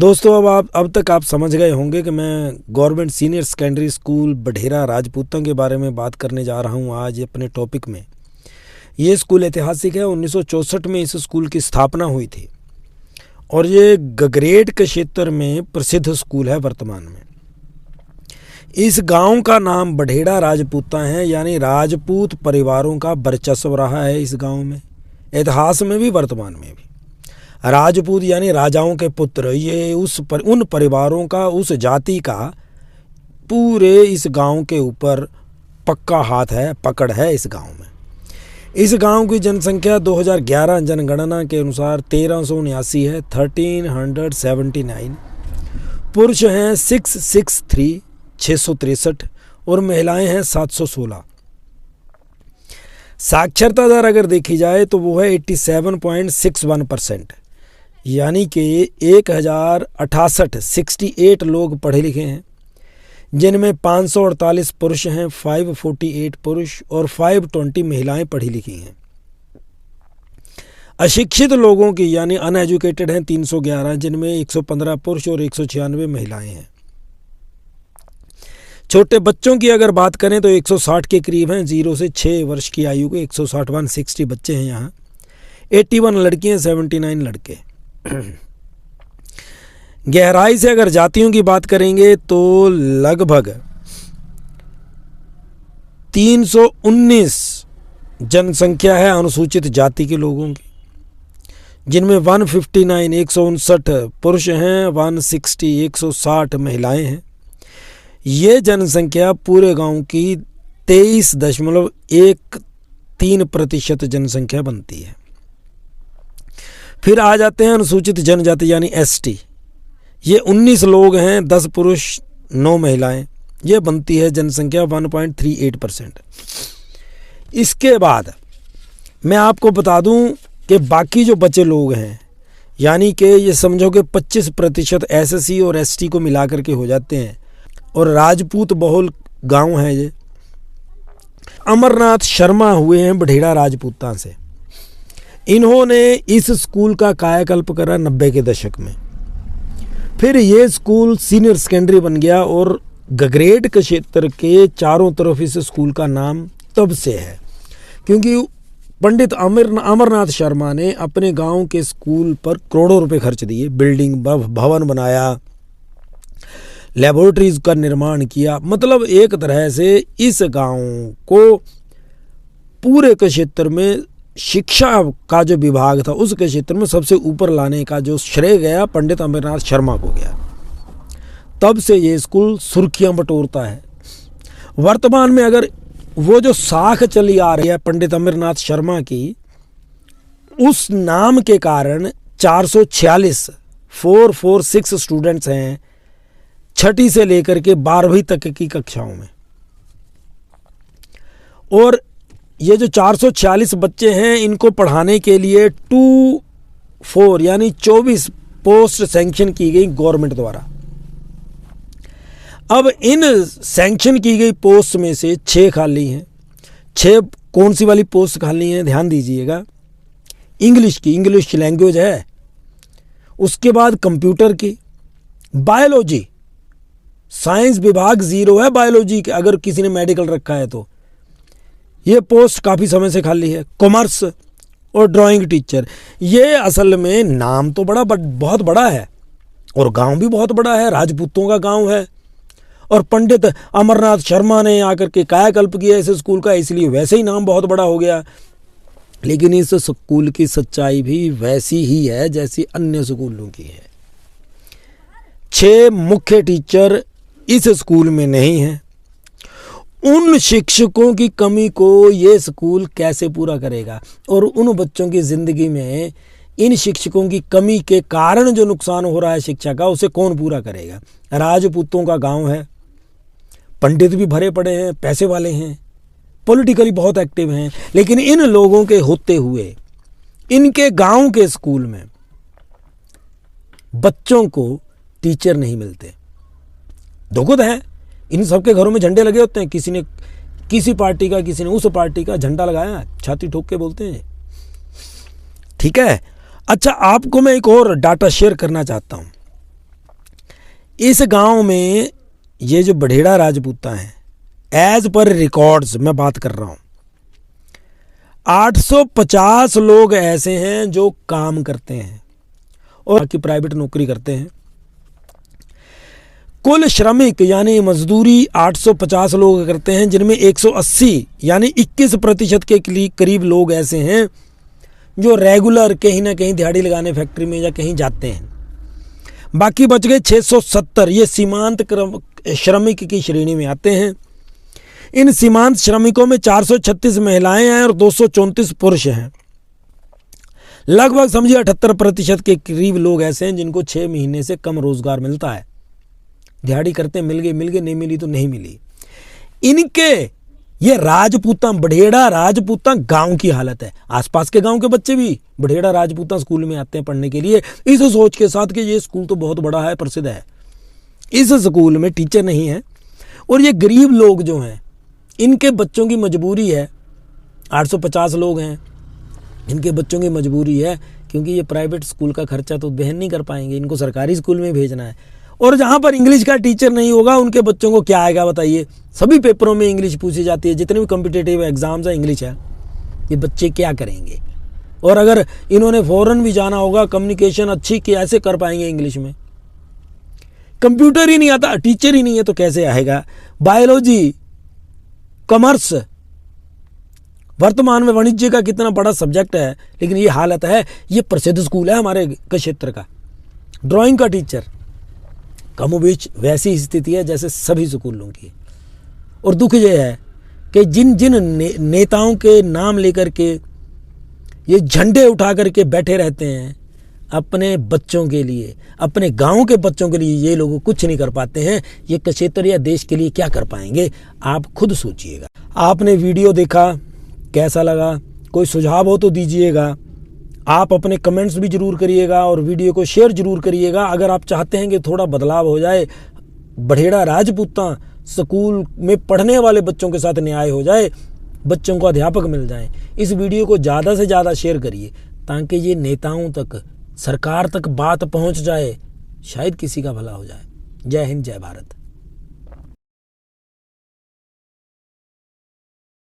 दोस्तों अब तक आप समझ गए होंगे कि मैं government senior secondary school Badhera राजपूतों के बारे में बात करने जा रहा हूं आज अपने टॉपिक में। ये स्कूल ऐतिहासिक है। 1964 में इस स्कूल की स्थापना हुई थी और ये गगरेट के क्षेत्र में प्रसिद्ध स्कूल है वर्तमान में। इस गांव का नाम बढेरा राजपूता है, यानी राजपूत परिवारों का वर्चस्व रहा है इस गांव में, इतिहास में भी वर्तमान में भी। राजपूत यानी राजाओं के पुत्र, ये उन परिवारों का, उस जाति का पूरे इस गांव के ऊपर पक्का हाथ है, पकड़ है इस गांव में। इस गांव की जनसंख्या 2011 जनगणना के अनुसार 1379 है, 1379। पुरुष हैं 663 और महिलाएं हैं 716। साक्षरता दर अगर देखी जाए तो वो है 87.61%, यानी कि 1068 लोग पढ़े लिखे हैं, जिनमें 548 पुरुष हैं, 548 पुरुष और 520 महिलाएं पढ़ी लिखी हैं। अशिक्षित लोगों की यानी अनएजुकेटेड हैं 311, जिनमें 115 पुरुष और 196 महिलाएं हैं। छोटे बच्चों की अगर बात करें तो 160 के करीब हैं, 0 से 6 वर्ष की आयु के 160 बच्चे हैं यहाँ। 81 लड़कियां, 79 लड़के। गहराई से अगर जातियों की बात करेंगे तो लगभग 319 जनसंख्या है अनुसूचित जाति के लोगों की, जिनमें 159 159 पुरुष हैं, 160 महिलाएं हैं। ये जनसंख्या पूरे गांव की 23.13% जनसंख्या बनती है। फिर आ जाते हैं अनुसूचित जनजाति यानी एसटी। ये 19 लोग हैं, 10 पुरुष 9 महिलाएं। ये बनती है जनसंख्या 1.38%। इसके बाद मैं आपको बता दूं कि बाकी जो बचे लोग हैं, यानी कि ये समझो कि 25% एससी और एसटी को मिलाकर के हो जाते हैं, और राजपूत बहुल गांव है ये। अमरनाथ शर्मा हुए हैं बढेरा राजपूता से। इन्होंने इस स्कूल का कायाकल्प करा 90 के दशक में। फिर ये स्कूल सीनियर सेकेंडरी बन गया और गगरेट के क्षेत्र के चारों तरफ इस स्कूल का नाम तब से है, क्योंकि पंडित अमरनाथ शर्मा ने अपने गांव के स्कूल पर करोड़ों रुपए खर्च दिए, बिल्डिंग भवन बनाया, लेबोरेटरीज का निर्माण किया। मतलब एक तरह से इस गांव को पूरे के क्षेत्र में शिक्षा का जो विभाग था उसके क्षेत्र में सबसे ऊपर लाने का जो श्रेय गया पंडित अमरनाथ शर्मा को गया। तब से ये स्कूल सुर्खियां बटोरता है। वर्तमान में अगर वो जो साख चली आ रही है पंडित अमरनाथ शर्मा की, उस नाम के कारण 446 स्टूडेंट्स हैं 6ठी से लेकर के 12वीं तक की कक्षाओं में। और ये जो 446 बच्चे हैं, इनको पढ़ाने के लिए 24 यानी 24 पोस्ट सैंक्शन की गई गवर्नमेंट द्वारा। अब इन सैंक्शन की गई पोस्ट में से 6 खाली हैं। 6 कौन सी वाली पोस्ट खाली हैं ध्यान दीजिएगा। इंग्लिश की, इंग्लिश लैंग्वेज है। उसके बाद कंप्यूटर की, बायोलॉजी, साइंस विभाग 0 है बायोलॉजी के, अगर किसी ने मेडिकल रखा है तो। ये पोस्ट काफ़ी समय से खाली है। कॉमर्स और ड्राइंग टीचर। ये असल में नाम तो बहुत बड़ा है और गांव भी बहुत बड़ा है, राजपूतों का गांव है, और पंडित अमरनाथ शर्मा ने आकर के कायाकल्प किया इस स्कूल का, इसलिए वैसे ही नाम बहुत बड़ा हो गया। लेकिन इस स्कूल की सच्चाई भी वैसी ही है जैसी अन्य स्कूलों की है। 6 मुख्य टीचर इस स्कूल में नहीं हैं। उन शिक्षकों की कमी को ये स्कूल कैसे पूरा करेगा, और उन बच्चों की ज़िंदगी में इन शिक्षकों की कमी के कारण जो नुकसान हो रहा है शिक्षा का, उसे कौन पूरा करेगा। राजपूतों का गांव है, पंडित भी भरे पड़े हैं, पैसे वाले हैं, पॉलिटिकली बहुत एक्टिव हैं, लेकिन इन लोगों के होते हुए इनके गांव के स्कूल में बच्चों को टीचर नहीं मिलते। दुखद है। इन सबके घरों में झंडे लगे होते हैं, किसी ने किसी पार्टी का, किसी ने उस पार्टी का झंडा लगाया, छाती ठोक के बोलते हैं। ठीक है। अच्छा, आपको मैं एक और डाटा शेयर करना चाहता हूं। इस गांव में ये जो बढेड़ा राजपूता हैं, एज पर रिकॉर्ड्स मैं बात कर रहा हूं, 850 लोग ऐसे हैं जो काम करते हैं और बाकी प्राइवेट नौकरी करते हैं। कुल श्रमिक यानी मजदूरी 850 लोग करते हैं, जिनमें 180 यानी 21% के करीब लोग ऐसे हैं जो रेगुलर कहीं ना कहीं दिहाड़ी लगाने फैक्ट्री में या कहीं जाते हैं। बाकी बच गए 670, ये सीमांत श्रमिक की श्रेणी में आते हैं। इन सीमांत श्रमिकों में 436 महिलाएं हैं और 234 पुरुष हैं। लगभग समझिए 78% के करीब लोग ऐसे हैं जिनको 6 महीने से कम रोजगार मिलता है। दिहाड़ी करते मिल गई, नहीं मिली तो नहीं मिली। इनके ये राजपूता, बढेड़ा राजपूता गांव की हालत है। आसपास के गांव के बच्चे भी बढेड़ा राजपूता स्कूल में आते हैं पढ़ने के लिए, इस सोच के साथ कि ये स्कूल तो बहुत बड़ा है, प्रसिद्ध है। इस स्कूल में टीचर नहीं है और ये गरीब लोग जो हैं, इनके बच्चों की मजबूरी है। 850 लोग हैं, इनके बच्चों की मजबूरी है क्योंकि ये प्राइवेट स्कूल का खर्चा तो वहन नहीं कर पाएंगे, इनको सरकारी स्कूल में भेजना है। और जहाँ पर इंग्लिश का टीचर नहीं होगा उनके बच्चों को क्या आएगा बताइए। सभी पेपरों में इंग्लिश पूछी जाती है, जितने भी कॉम्पिटिटिव एग्जाम्स हैं इंग्लिश है। ये बच्चे क्या करेंगे? और अगर इन्होंने फॉरेन भी जाना होगा, कम्युनिकेशन अच्छी कैसे कर पाएंगे इंग्लिश में? कंप्यूटर ही नहीं आता, टीचर ही नहीं है तो कैसे आएगा? बायोलॉजी, कॉमर्स, वर्तमान में वाणिज्य का कितना बड़ा सब्जेक्ट है, लेकिन ये हालत है। ये प्रसिद्ध स्कूल है हमारे क्षेत्र का। ड्राइंग का टीचर, कमोबेश वैसी स्थिति है जैसे सभी स्कूलों की। और दुख ये है कि जिन जिन नेताओं के नाम लेकर के ये झंडे उठा करके बैठे रहते हैं, अपने बच्चों के लिए, अपने गांव के बच्चों के लिए ये लोग कुछ नहीं कर पाते हैं। ये क्षेत्र या देश के लिए क्या कर पाएंगे? आप खुद सोचिएगा। आपने वीडियो देखा, कैसा लगा? कोई सुझाव हो तो दीजिएगा। आप अपने कमेंट्स भी जरूर करिएगा और वीडियो को शेयर जरूर करिएगा। अगर आप चाहते हैं कि थोड़ा बदलाव हो जाए, बढेड़ा राजपूता स्कूल में पढ़ने वाले बच्चों के साथ न्याय हो जाए, बच्चों को अध्यापक मिल जाए, इस वीडियो को ज़्यादा से ज़्यादा शेयर करिए ताकि ये नेताओं तक, सरकार तक बात पहुंच जाए, शायद किसी का भला हो जाए। जय हिंद, जय भारत।